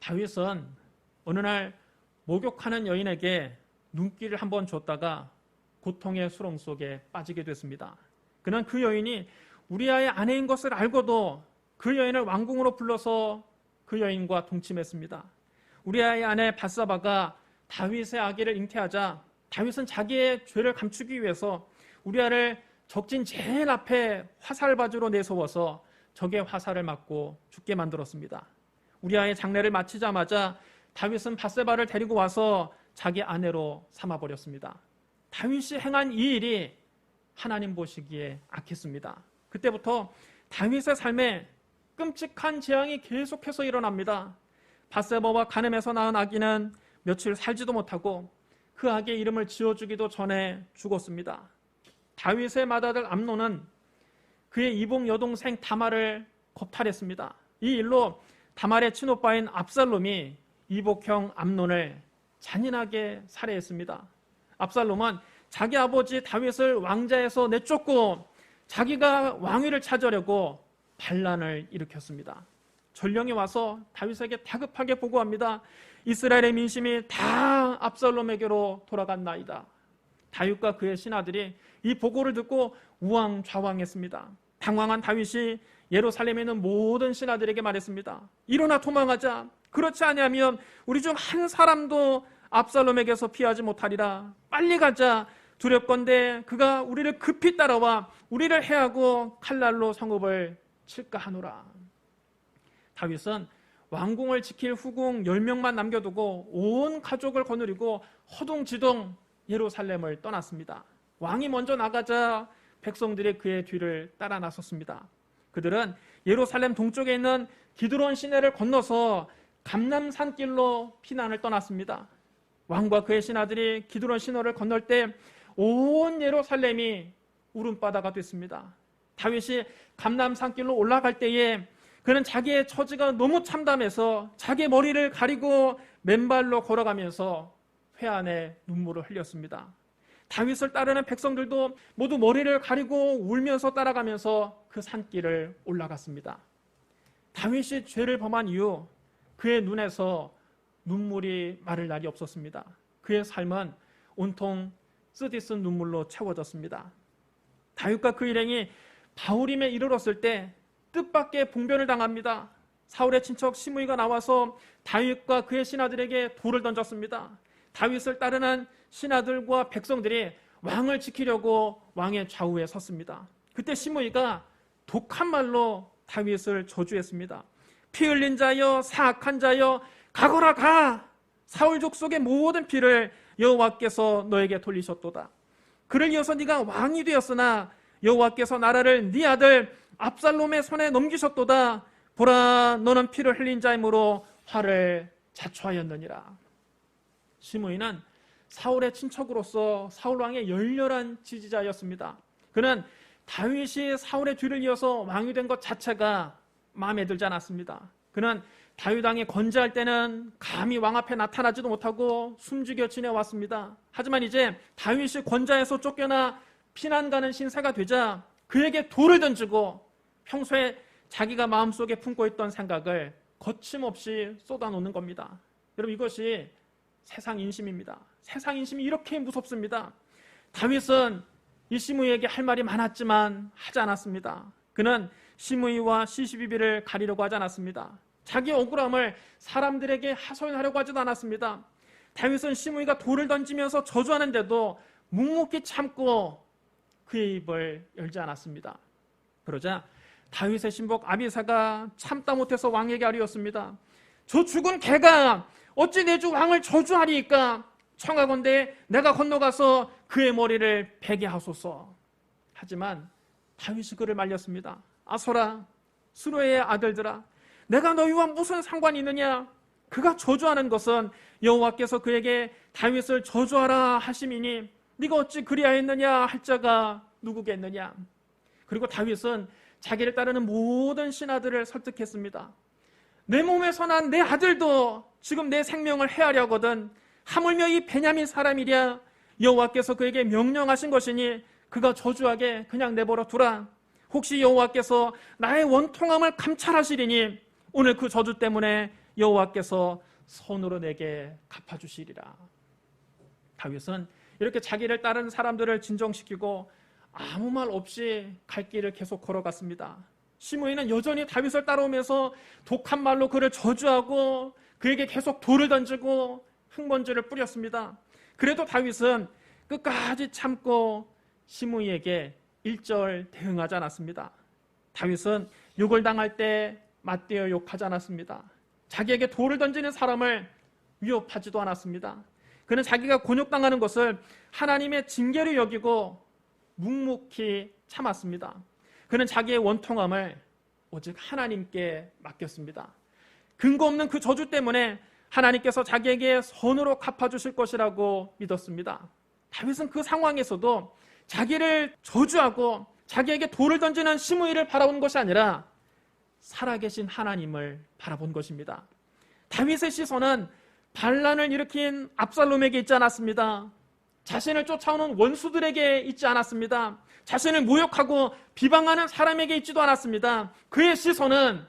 다윗은 어느 날 목욕하는 여인에게 눈길을 한번 줬다가 고통의 수렁 속에 빠지게 됐습니다. 그는 그 여인이 우리아의 아내인 것을 알고도 그 여인을 왕궁으로 불러서 그 여인과 동침했습니다. 우리아의 아내 밧사바가 다윗의 아기를 잉태하자 다윗은 자기의 죄를 감추기 위해서 우리아를 적진 제일 앞에 화살바지로 내세워서 적의 화살을 맞고 죽게 만들었습니다. 우리아의 장례를 마치자마자 다윗은 밧세바를 데리고 와서 자기 아내로 삼아버렸습니다. 다윗이 행한 이 일이 하나님 보시기에 악했습니다. 그때부터 다윗의 삶에 끔찍한 재앙이 계속해서 일어납니다. 밧세바와 간음해서 낳은 아기는 며칠 살지도 못하고 그 아기의 이름을 지어주기도 전에 죽었습니다. 다윗의 맏아들 암논은 그의 이복 여동생 다말을 겁탈했습니다. 이 일로 다말의 친오빠인 압살롬이 이복형 암논을 잔인하게 살해했습니다. 압살롬은 자기 아버지 다윗을 왕자에서 내쫓고 자기가 왕위를 찾으려고 반란을 일으켰습니다. 전령이 와서 다윗에게 다급하게 보고합니다. 이스라엘의 민심이 다 압살롬에게로 돌아갔나이다. 다윗과 그의 신하들이 이 보고를 듣고 우왕좌왕했습니다. 당황한 다윗이 예루살렘에 있는 모든 신하들에게 말했습니다. 일어나 도망하자. 그렇지 아니하면 우리 중 한 사람도 압살롬에게서 피하지 못하리라. 빨리 가자. 두렵건대 그가 우리를 급히 따라와 우리를 해하고 칼날로 성읍을 칠까 하노라. 다윗은 왕궁을 지킬 후궁 10명만 남겨두고 온 가족을 거느리고 허둥지둥 예루살렘을 떠났습니다. 왕이 먼저 나가자 백성들이 그의 뒤를 따라 나섰습니다. 그들은 예루살렘 동쪽에 있는 기드론 시내를 건너서 감람산길로 피난을 떠났습니다. 왕과 그의 신하들이 기드론 시내를 건널 때 온 예루살렘이 울음바다가 됐습니다. 다윗이 감람산길로 올라갈 때에 그는 자기의 처지가 너무 참담해서 자기 머리를 가리고 맨발로 걸어가면서 회한의 눈물을 흘렸습니다. 다윗을 따르는 백성들도 모두 머리를 가리고 울면서 따라가면서 그 산길을 올라갔습니다. 다윗이 죄를 범한 이후 그의 눈에서 눈물이 마를 날이 없었습니다. 그의 삶은 온통 쓰디쓴 눈물로 채워졌습니다. 다윗과 그 일행이 바후림에 이르렀을 때 뜻밖의 봉변을 당합니다. 사울의 친척 시므이가 나와서 다윗과 그의 신하들에게 돌을 던졌습니다. 다윗을 따르는 신하들과 백성들이 왕을 지키려고 왕의 좌우에 섰습니다. 그때 시므이가 독한 말로 다윗을 저주했습니다. 피 흘린 자여, 사악한 자여, 가거라 가! 사울 족속의 모든 피를 여호와께서 너에게 돌리셨도다. 그를 이어서 네가 왕이 되었으나 여호와께서 나라를 네 아들 압살롬의 손에 넘기셨도다. 보라, 너는 피를 흘린 자이므로 화를 자초하였느니라. 시므이는 사울의 친척으로서 사울 왕의 열렬한 지지자였습니다. 그는 다윗이 사울의 뒤를 이어서 왕이 된 것 자체가 마음에 들지 않았습니다. 그는 다윗 왕이 건재할 때는 감히 왕 앞에 나타나지도 못하고 숨죽여 지내왔습니다. 하지만 이제 다윗이 권좌에서 쫓겨나 피난 가는 신세가 되자 그에게 돌을 던지고 평소에 자기가 마음속에 품고 있던 생각을 거침없이 쏟아놓는 겁니다. 여러분, 이것이 세상 인심입니다. 세상 인심이 이렇게 무섭습니다. 다윗은 이 시므이에게 할 말이 많았지만 하지 않았습니다. 그는 시므이와 시시비비를 가리려고 하지 않았습니다. 자기 억울함을 사람들에게 하소연하려고 하지도 않았습니다. 다윗은 시므이가 돌을 던지면서 저주하는데도 묵묵히 참고 그의 입을 열지 않았습니다. 그러자 다윗의 신복 아비사가 참다 못해서 왕에게 아뢰었습니다. 저 죽은 개가 어찌 내 주 왕을 저주하리이까? 청하건대 내가 건너가서 그의 머리를 베게 하소서. 하지만 다윗이 그를 말렸습니다. 아소라, 스루의 아들들아, 내가 너희와 무슨 상관이 있느냐? 그가 저주하는 것은 여호와께서 그에게 다윗을 저주하라 하심이니 네가 어찌 그리하였느냐 할 자가 누구겠느냐? 그리고 다윗은 자기를 따르는 모든 신하들을 설득했습니다. 내 몸에서 난 내 아들도 지금 내 생명을 해하려거든. 하물며 이 베냐민 사람이랴. 여호와께서 그에게 명령하신 것이니 그가 저주하게 그냥 내버려 두라. 혹시 여호와께서 나의 원통함을 감찰하시리니 오늘 그 저주 때문에 여호와께서 손으로 내게 갚아주시리라. 다윗은 이렇게 자기를 따르는 사람들을 진정시키고 아무 말 없이 갈 길을 계속 걸어갔습니다. 시므이는 여전히 다윗을 따라오면서 독한 말로 그를 저주하고 그에게 계속 돌을 던지고 흙먼지를 뿌렸습니다. 그래도 다윗은 끝까지 참고 시므이에게 일절 대응하지 않았습니다. 다윗은 욕을 당할 때 맞대어 욕하지 않았습니다. 자기에게 돌을 던지는 사람을 위협하지도 않았습니다. 그는 자기가 곤욕당하는 것을 하나님의 징계로 여기고 묵묵히 참았습니다. 그는 자기의 원통함을 오직 하나님께 맡겼습니다. 근거 없는 그 저주 때문에 하나님께서 자기에게 선으로 갚아주실 것이라고 믿었습니다. 다윗은 그 상황에서도 자기를 저주하고 자기에게 돌을 던지는 시므이를 바라본 것이 아니라 살아계신 하나님을 바라본 것입니다. 다윗의 시선은 반란을 일으킨 압살롬에게 있지 않았습니다. 자신을 쫓아오는 원수들에게 있지 않았습니다. 자신을 모욕하고 비방하는 사람에게 있지도 않았습니다. 그의 시선은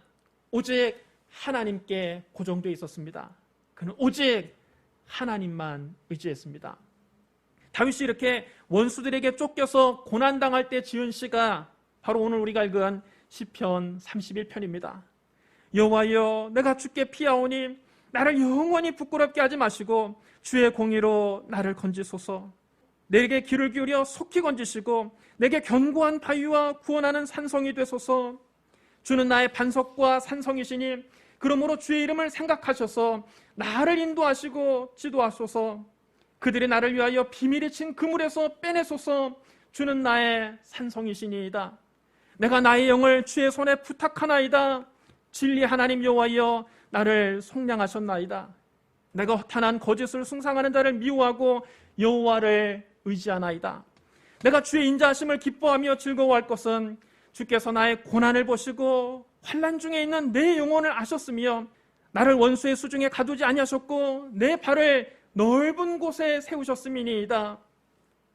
오직 하나님께 고정되어 있었습니다. 그는 오직 하나님만 의지했습니다. 다윗이 이렇게 원수들에게 쫓겨서 고난당할 때 지은 시가 바로 오늘 우리가 읽은 시편 31편입니다. 여호와여, 내가 주께 피하오니 나를 영원히 부끄럽게 하지 마시고 주의 공의로 나를 건지소서. 내게 귀를 기울여 속히 건지시고 내게 견고한 바위와 구원하는 산성이 되소서. 주는 나의 반석과 산성이시니 그러므로 주의 이름을 생각하셔서 나를 인도하시고 지도하소서. 그들이 나를 위하여 비밀이 친 그물에서 빼내소서. 주는 나의 산성이시니이다. 내가 나의 영을 주의 손에 부탁하나이다. 진리 하나님 여호와여, 나를 속량하셨나이다. 내가 허탄한 거짓을 숭상하는 자를 미워하고 여호와를 의지하나이다. 내가 주의 인자하심을 기뻐하며 즐거워할 것은 주께서 나의 고난을 보시고 환난 중에 있는 내 영혼을 아셨으며 나를 원수의 수중에 가두지 아니하셨고 내 발을 넓은 곳에 세우셨음이니이다.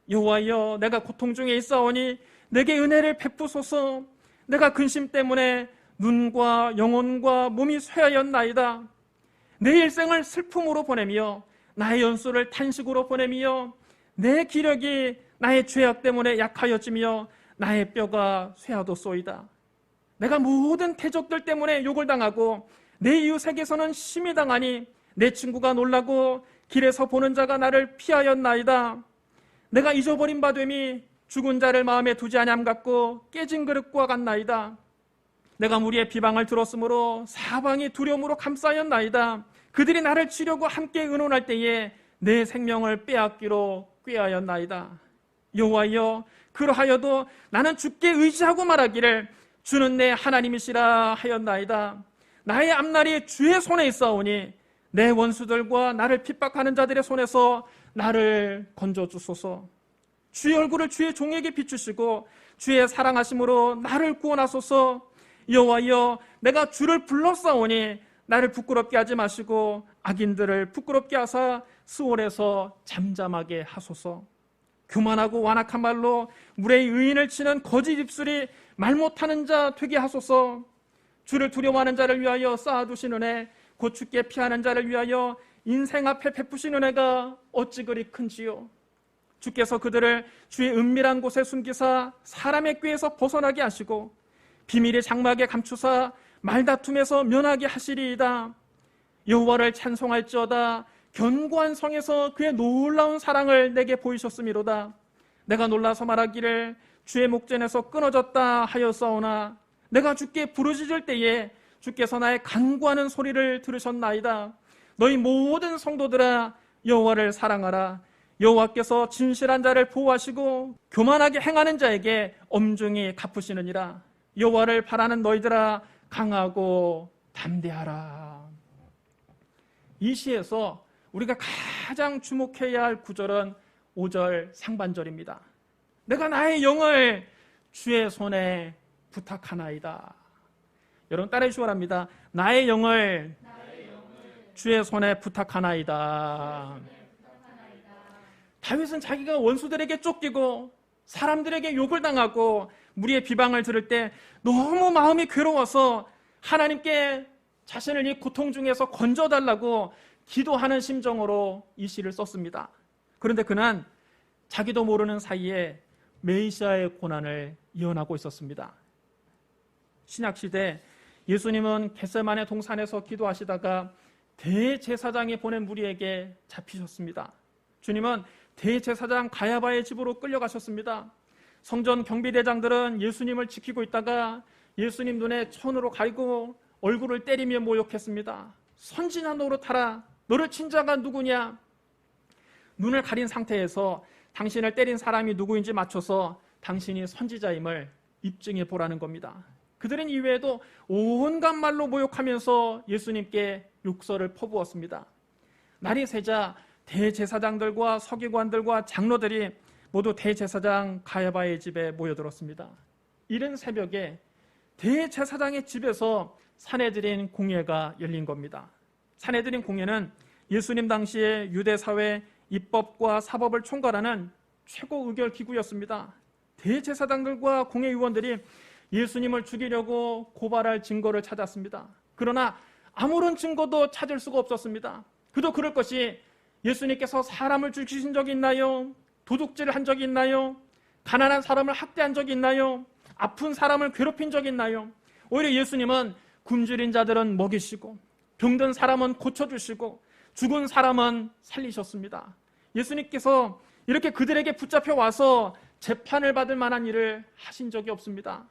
여호와여, 내가 고통 중에 있사오니 내게 은혜를 베푸소서. 내가 근심 때문에 눈과 영혼과 몸이 쇠하였나이다. 내 일생을 슬픔으로 보내며 나의 연수를 탄식으로 보내며 내 기력이 나의 죄악 때문에 약하여지며 나의 뼈가 쇠하도소이다. 내가 모든 태족들 때문에 욕을 당하고 내 이웃에게서는 심히 당하니 내 친구가 놀라고 길에서 보는 자가 나를 피하였나이다. 내가 잊어버린 바 됨이 죽은 자를 마음에 두지 아니함 같고 깨진 그릇과 같나이다. 내가 무리의 비방을 들었으므로 사방이 두려움으로 감싸였나이다. 그들이 나를 치려고 함께 의논할 때에 내 생명을 빼앗기로 꾀하였나이다. 여호와여, 그러하여도 나는 주께 의지하고 말하기를 주는 내 하나님이시라 하였나이다. 나의 앞날이 주의 손에 있사오니 내 원수들과 나를 핍박하는 자들의 손에서 나를 건져주소서. 주의 얼굴을 주의 종에게 비추시고 주의 사랑하심으로 나를 구원하소서. 여호와여, 내가 주를 불렀사오니 나를 부끄럽게 하지 마시고 악인들을 부끄럽게 하사 스올에서 잠잠하게 하소서. 교만하고 완악한 말로 물의 의인을 치는 거짓 입술이 말 못하는 자 되게 하소서. 주를 두려워하는 자를 위하여 쌓아두신 은혜, 곧 주께 피하는 자를 위하여 인생 앞에 베푸신 은혜가 어찌 그리 큰지요. 주께서 그들을 주의 은밀한 곳에 숨기사 사람의 꾀에서 벗어나게 하시고 비밀의 장막에 감추사 말다툼에서 면하게 하시리이다. 여호와를 찬송할지어다. 견고한 성에서 그의 놀라운 사랑을 내게 보이셨음이로다. 내가 놀라서 말하기를 주의 목전에서 끊어졌다 하였사오나 내가 주께 부르짖을 때에 주께서 나의 간구하는 소리를 들으셨나이다. 너희 모든 성도들아, 여호와를 사랑하라. 여호와께서 진실한 자를 보호하시고 교만하게 행하는 자에게 엄중히 갚으시느니라. 여호와를 바라는 너희들아, 강하고 담대하라. 이 시에서 우리가 가장 주목해야 할 구절은 5절 상반절입니다. 내가 나의 영을 주의 손에 부탁하나이다. 여러분 따라해 주시기 바랍니다. 나의 영을 주의 손에 부탁하나이다. 다윗은 자기가 원수들에게 쫓기고 사람들에게 욕을 당하고 무리의 비방을 들을 때 너무 마음이 괴로워서 하나님께 자신을 이 고통 중에서 건져달라고 기도하는 심정으로 이 시를 썼습니다. 그런데 그는 자기도 모르는 사이에 메시아의 고난을 예언하고 있었습니다. 신약시대 예수님은 겟세마네 동산에서 기도하시다가 대제사장이 보낸 무리에게 잡히셨습니다. 주님은 대제사장 가야바의 집으로 끌려가셨습니다. 성전 경비대장들은 예수님을 지키고 있다가 예수님 눈에 천으로 가리고 얼굴을 때리며 모욕했습니다. 선지자 노릇하라. 너를 친 자가 누구냐? 눈을 가린 상태에서 당신을 때린 사람이 누구인지 맞춰서 당신이 선지자임을 입증해 보라는 겁니다. 그들은 이외에도 온갖 말로 모욕하면서 예수님께 욕설을 퍼부었습니다. 날이 새자 대제사장들과 서기관들과 장로들이 모두 대제사장 가야바의 집에 모여들었습니다. 이른 새벽에 대제사장의 집에서 산헤드린 공회가 열린 겁니다. 산헤드린 공회는 예수님 당시에 유대사회 입법과 사법을 총괄하는 최고 의결 기구였습니다. 대제사장들과 공회의원들이 예수님을 죽이려고 고발할 증거를 찾았습니다. 그러나 아무런 증거도 찾을 수가 없었습니다. 그도 그럴 것이 예수님께서 사람을 죽이신 적이 있나요? 도둑질을 한 적이 있나요? 가난한 사람을 학대한 적이 있나요? 아픈 사람을 괴롭힌 적이 있나요? 오히려 예수님은 굶주린 자들은 먹이시고 병든 사람은 고쳐주시고 죽은 사람은 살리셨습니다. 예수님께서 이렇게 그들에게 붙잡혀 와서 재판을 받을 만한 일을 하신 적이 없습니다.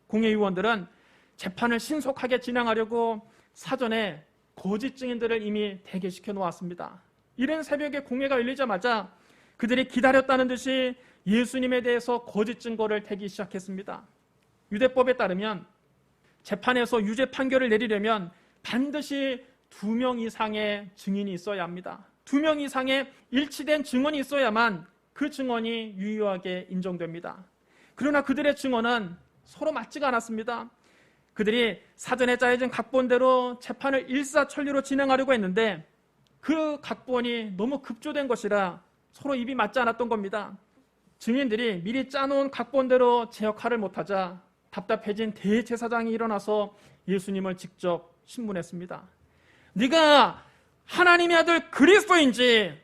공회의원들은 재판을 신속하게 진행하려고 사전에 거짓 증인들을 이미 대기시켜 놓았습니다. 이른 새벽에 공회가 열리자마자 그들이 기다렸다는 듯이 예수님에 대해서 거짓 증거를 대기 시작했습니다. 유대법에 따르면 재판에서 유죄 판결을 내리려면 반드시 2명 이상의 증인이 있어야 합니다. 2명 이상의 일치된 증언이 있어야만 그 증언이 유효하게 인정됩니다. 그러나 그들의 증언은 서로 맞지가 않았습니다. 그들이 사전에 짜여진 각본대로 재판을 일사천리로 진행하려고 했는데 그 각본이 너무 급조된 것이라 서로 입이 맞지 않았던 겁니다. 증인들이 미리 짜놓은 각본대로 제 역할을 못하자 답답해진 대제사장이 일어나서 예수님을 직접 신문했습니다. 네가 하나님의 아들 그리스도인지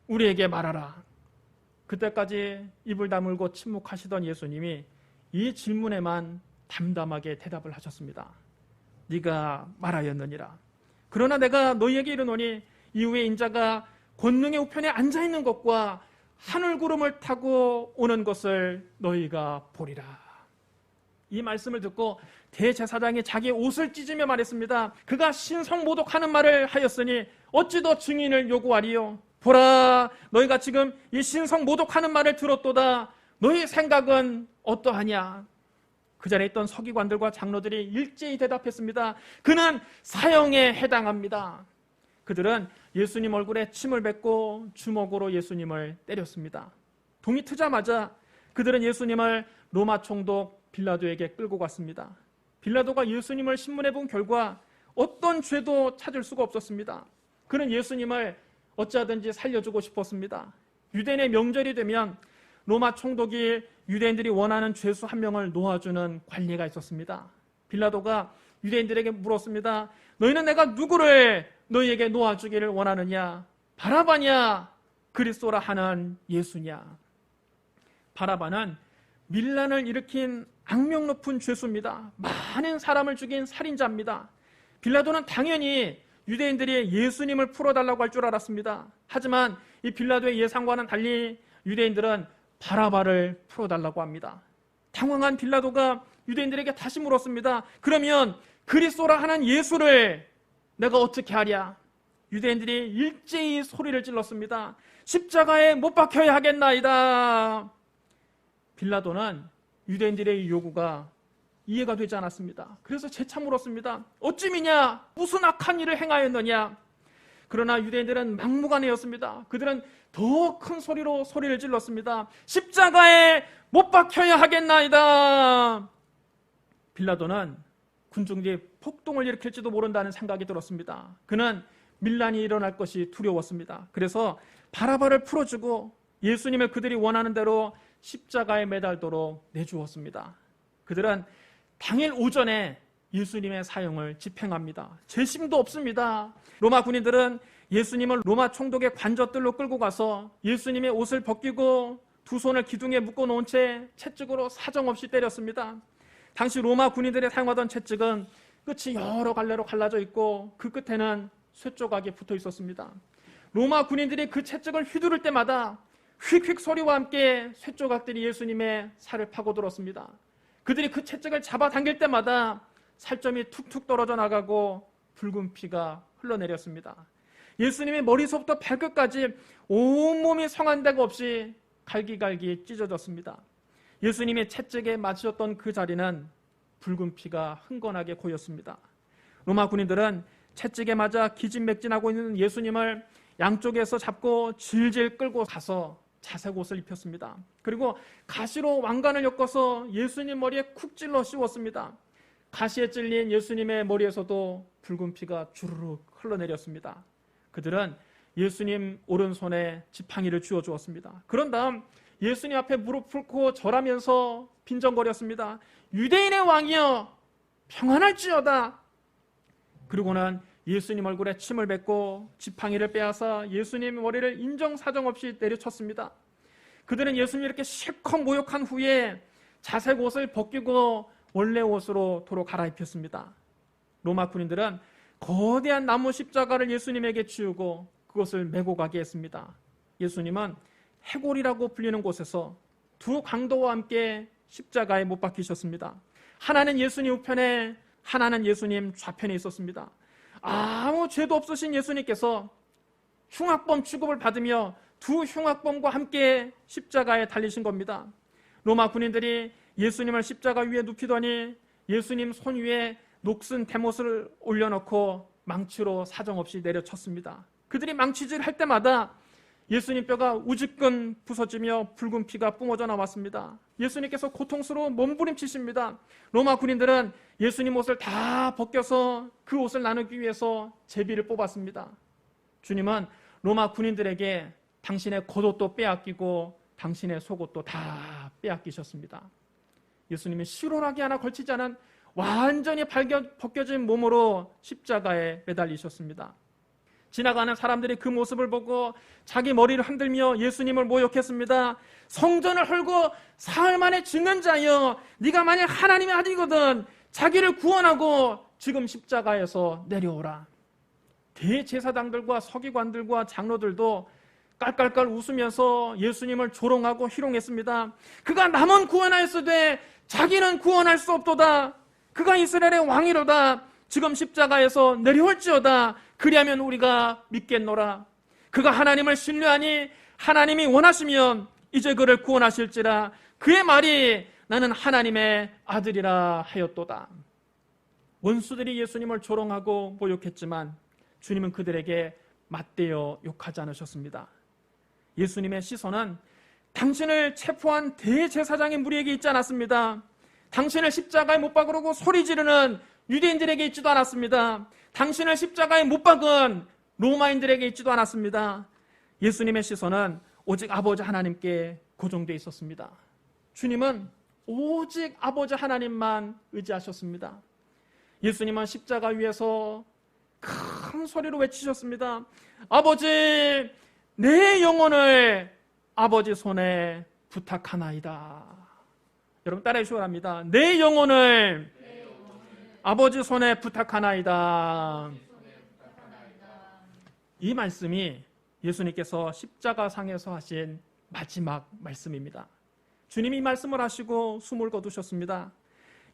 우리에게 말하라. 그때까지 입을 다물고 침묵하시던 예수님이 이 질문에만 담담하게 대답을 하셨습니다. 네가 말하였느니라. 그러나 내가 너희에게 이르노니 이후에 인자가 권능의 우편에 앉아있는 것과 하늘구름을 타고 오는 것을 너희가 보리라. 이 말씀을 듣고 대제사장이 자기의 옷을 찢으며 말했습니다. 그가 신성모독하는 말을 하였으니 어찌 더 증인을 요구하리요? 보라, 너희가 지금 이 신성모독하는 말을 들었도다. 너희 생각은 어떠하냐? 그 자리에 있던 서기관들과 장로들이 일제히 대답했습니다. 그는 사형에 해당합니다. 그들은 예수님 얼굴에 침을 뱉고 주먹으로 예수님을 때렸습니다. 동이 트자마자 그들은 예수님을 로마 총독 빌라도에게 끌고 갔습니다. 빌라도가 예수님을 신문해 본 결과 어떤 죄도 찾을 수가 없었습니다. 그는 예수님을 어찌하든지 살려주고 싶었습니다. 유대인의 명절이 되면 로마 총독이 유대인들이 원하는 죄수 한 명을 놓아주는 관리가 있었습니다. 빌라도가 유대인들에게 물었습니다. 너희는 내가 누구를 너희에게 놓아주기를 원하느냐? 바라바냐? 그리스도라 하는 예수냐? 바라바는 밀란을 일으킨 악명 높은 죄수입니다. 많은 사람을 죽인 살인자입니다. 빌라도는 당연히 유대인들이 예수님을 풀어달라고 할 줄 알았습니다. 하지만 이 빌라도의 예상과는 달리 유대인들은 바라바를 풀어달라고 합니다. 당황한 빌라도가 유대인들에게 다시 물었습니다. 그러면 그리스도라 하는 예수를 내가 어떻게 하랴? 유대인들이 일제히 소리를 질렀습니다. 십자가에 못 박혀야 하겠나이다. 빌라도는 유대인들의 요구가 이해가 되지 않았습니다. 그래서 재차 물었습니다. 어찌미냐? 무슨 악한 일을 행하였느냐? 그러나 유대인들은 막무가내였습니다. 그들은 더 큰 소리로 소리를 질렀습니다. 십자가에 못 박혀야 하겠나이다. 빌라도는 군중들이 폭동을 일으킬지도 모른다는 생각이 들었습니다. 그는 밀란이 일어날 것이 두려웠습니다. 그래서 바라바를 풀어주고 예수님을 그들이 원하는 대로 십자가에 매달도록 내주었습니다. 그들은 당일 오전에 예수님의 사형을 집행합니다. 재심도 없습니다. 로마 군인들은 예수님을 로마 총독의 관저들로 끌고 가서 예수님의 옷을 벗기고 두 손을 기둥에 묶어놓은 채 채찍으로 사정없이 때렸습니다. 당시 로마 군인들이 사용하던 채찍은 끝이 여러 갈래로 갈라져 있고 그 끝에는 쇠조각이 붙어 있었습니다. 로마 군인들이 그 채찍을 휘두를 때마다 휙휙 소리와 함께 쇠조각들이 예수님의 살을 파고들었습니다. 그들이 그 채찍을 잡아당길 때마다 살점이 툭툭 떨어져 나가고 붉은 피가 흘러내렸습니다. 예수님의 머리서부터 발끝까지 온몸이 성한 데가 없이 갈기갈기 찢어졌습니다. 예수님이 채찍에 맞으셨던 그 자리는 붉은 피가 흥건하게 고였습니다. 로마 군인들은 채찍에 맞아 기진맥진하고 있는 예수님을 양쪽에서 잡고 질질 끌고 가서 자색 옷을 입혔습니다. 그리고 가시로 왕관을 엮어서 예수님 머리에 쿡 찔러 씌웠습니다. 가시에 찔린 예수님의 머리에서도 붉은 피가 주르륵 흘러내렸습니다. 그들은 예수님 오른손에 지팡이를 쥐어 주었습니다. 그런 다음 예수님 앞에 무릎 꿇고 절하면서 빈정거렸습니다. 유대인의 왕이여 평안할지어다. 그리고는 예수님 얼굴에 침을 뱉고 지팡이를 빼앗아 예수님의 머리를 인정사정 없이 내려쳤습니다. 그들은 예수님을 이렇게 실컷 모욕한 후에 자색 옷을 벗기고 원래 옷으로 도로 갈아입혔습니다. 로마 군인들은 거대한 나무 십자가를 예수님에게 치우고 그것을 메고 가게 했습니다. 예수님은 해골이라고 불리는 곳에서 두 강도와 함께 십자가에 못 박히셨습니다. 하나는 예수님 우편에, 하나는 예수님 좌편에 있었습니다. 아무 죄도 없으신 예수님께서 흉악범 취급을 받으며 두 흉악범과 함께 십자가에 달리신 겁니다. 로마 군인들이 예수님을 십자가 위에 눕히더니 예수님 손 위에 녹슨 대못을 올려놓고 망치로 사정없이 내려쳤습니다. 그들이 망치질 할 때마다 예수님 뼈가 우지끈 부서지며 붉은 피가 뿜어져 나왔습니다. 예수님께서 고통스러운 몸부림치십니다. 로마 군인들은 예수님 옷을 다 벗겨서 그 옷을 나누기 위해서 제비를 뽑았습니다. 주님은 로마 군인들에게 당신의 겉옷도 빼앗기고 당신의 속옷도 다 빼앗기셨습니다. 예수님이 실오라기 하나 걸치지 않은 완전히 벗겨진 몸으로 십자가에 매달리셨습니다. 지나가는 사람들이 그 모습을 보고 자기 머리를 흔들며 예수님을 모욕했습니다. 성전을 헐고 사흘 만에 짓는 자여, 네가 만약 하나님의 아들이거든 자기를 구원하고 지금 십자가에서 내려오라. 대제사장들과 서기관들과 장로들도 깔깔깔 웃으면서 예수님을 조롱하고 희롱했습니다. 그가 남은 구원하였으되 자기는 구원할 수 없도다. 그가 이스라엘의 왕이로다. 지금 십자가에서 내려올지어다. 그리하면 우리가 믿겠노라. 그가 하나님을 신뢰하니 하나님이 원하시면 이제 그를 구원하실지라. 그의 말이 나는 하나님의 아들이라 하였도다. 원수들이 예수님을 조롱하고 모욕했지만 주님은 그들에게 맞대어 욕하지 않으셨습니다. 예수님의 시선은 당신을 체포한 대제사장의 무리에게 있지 않았습니다. 당신을 십자가에 못 박으려고 소리 지르는 유대인들에게 있지도 않았습니다. 당신을 십자가에 못 박은 로마인들에게 있지도 않았습니다. 예수님의 시선은 오직 아버지 하나님께 고정되어 있었습니다. 주님은 오직 아버지 하나님만 의지하셨습니다. 예수님은 십자가 위에서 큰 소리로 외치셨습니다. 아버지, 내 영혼을 아버지 손에 부탁하나이다. 여러분 따라해 주시기 바랍니다. 내 영혼을 아버지 손에 부탁하나이다. 이 말씀이 예수님께서 십자가상에서 하신 마지막 말씀입니다. 주님이 이 말씀을 하시고 숨을 거두셨습니다.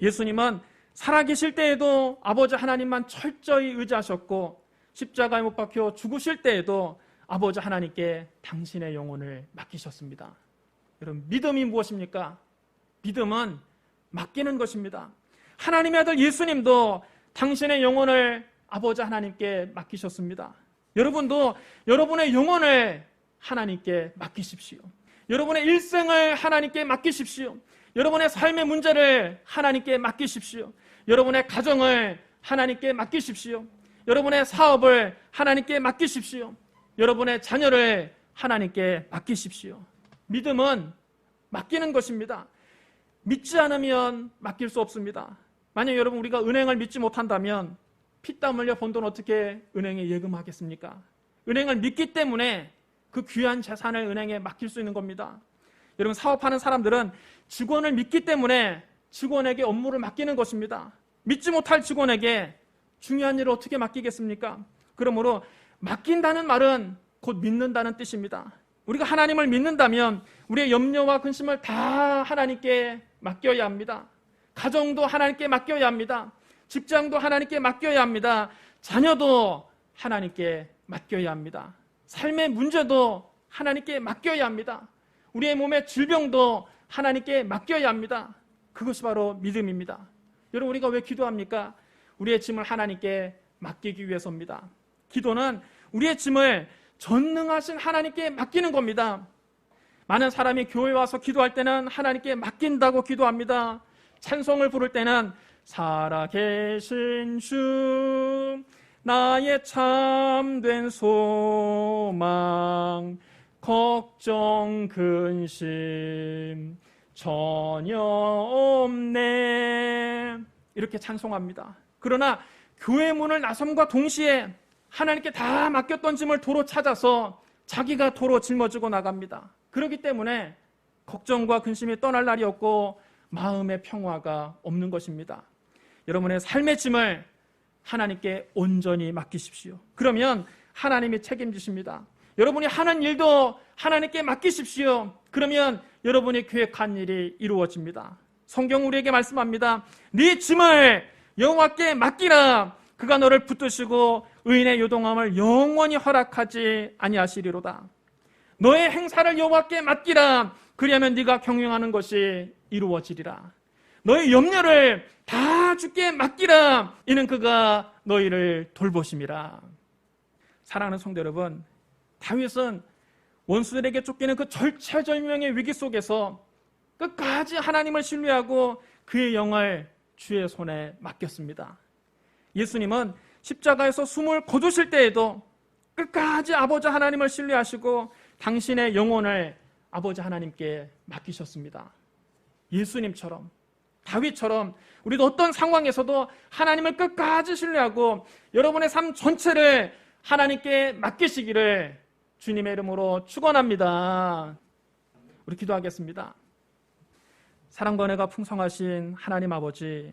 예수님은 살아계실 때에도 아버지 하나님만 철저히 의지하셨고 십자가에 못 박혀 죽으실 때에도 아버지 하나님께 당신의 영혼을 맡기셨습니다. 여러분, 믿음이 무엇입니까? 믿음은 맡기는 것입니다. 하나님의 아들 예수님도 당신의 영혼을 아버지 하나님께 맡기셨습니다. 여러분도 여러분의 영혼을 하나님께 맡기십시오. 여러분의 일생을 하나님께 맡기십시오. 여러분의 삶의 문제를 하나님께 맡기십시오. 여러분의 가정을 하나님께 맡기십시오. 여러분의 사업을 하나님께 맡기십시오. 여러분의 자녀를 하나님께 맡기십시오. 믿음은 맡기는 것입니다. 믿지 않으면 맡길 수 없습니다. 만약 여러분 우리가 은행을 믿지 못한다면 피땀 흘려 번 돈 어떻게 은행에 예금하겠습니까? 은행을 믿기 때문에 그 귀한 재산을 은행에 맡길 수 있는 겁니다. 여러분, 사업하는 사람들은 직원을 믿기 때문에 직원에게 업무를 맡기는 것입니다. 믿지 못할 직원에게 중요한 일을 어떻게 맡기겠습니까? 그러므로 맡긴다는 말은 곧 믿는다는 뜻입니다. 우리가 하나님을 믿는다면 우리의 염려와 근심을 다 하나님께 맡겨야 합니다. 가정도 하나님께 맡겨야 합니다. 직장도 하나님께 맡겨야 합니다. 자녀도 하나님께 맡겨야 합니다. 삶의 문제도 하나님께 맡겨야 합니다. 우리의 몸의 질병도 하나님께 맡겨야 합니다. 그것이 바로 믿음입니다. 여러분, 우리가 왜 기도합니까? 우리의 짐을 하나님께 맡기기 위해서입니다. 기도는 우리의 짐을 전능하신 하나님께 맡기는 겁니다. 많은 사람이 교회에 와서 기도할 때는 하나님께 맡긴다고 기도합니다. 찬송을 부를 때는 살아계신 주 나의 참된 소망 걱정 근심 전혀 없네 이렇게 찬송합니다. 그러나 교회 문을 나섬과 동시에 하나님께 다 맡겼던 짐을 도로 찾아서 자기가 도로 짊어지고 나갑니다. 그렇기 때문에 걱정과 근심이 떠날 날이 없고 마음의 평화가 없는 것입니다. 여러분의 삶의 짐을 하나님께 온전히 맡기십시오. 그러면 하나님이 책임지십니다. 여러분이 하는 일도 하나님께 맡기십시오. 그러면 여러분이 계획한 일이 이루어집니다. 성경 우리에게 말씀합니다. 네 짐을 여호와께 맡기라. 그가 너를 붙드시고 의인의 요동함을 영원히 허락하지 아니하시리로다. 너의 행사를 여호와께 맡기라. 그리하면 네가 경영하는 것이 이루어지리라. 너의 염려를 다 주께 맡기라. 이는 그가 너희를 돌보심이라. 사랑하는 성도 여러분, 다윗은 원수들에게 쫓기는 그 절체절명의 위기 속에서 끝까지 하나님을 신뢰하고 그의 영을 주의 손에 맡겼습니다. 예수님은 십자가에서 숨을 거두실 때에도 끝까지 아버지 하나님을 신뢰하시고 당신의 영혼을 아버지 하나님께 맡기셨습니다. 예수님처럼, 다윗처럼 우리도 어떤 상황에서도 하나님을 끝까지 신뢰하고 여러분의 삶 전체를 하나님께 맡기시기를 주님의 이름으로 축원합니다. 우리 기도하겠습니다. 사랑과 은혜가 풍성하신 하나님 아버지,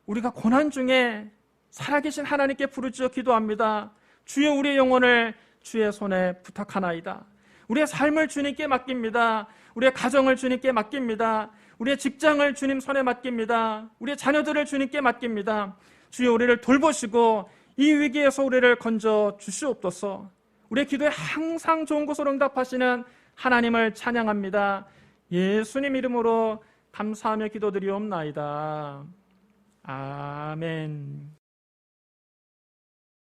우리가 고난 중에 살아계신 하나님께 부르짖어 기도합니다. 주여, 우리의 영혼을 주의 손에 부탁하나이다. 우리의 삶을 주님께 맡깁니다. 우리의 가정을 주님께 맡깁니다. 우리의 직장을 주님 손에 맡깁니다. 우리의 자녀들을 주님께 맡깁니다. 주여, 우리를 돌보시고 이 위기에서 우리를 건져 주시옵소서. 우리의 기도에 항상 좋은 곳으로 응답하시는 하나님을 찬양합니다. 예수님 이름으로 감사하며 기도드리옵나이다. 아멘.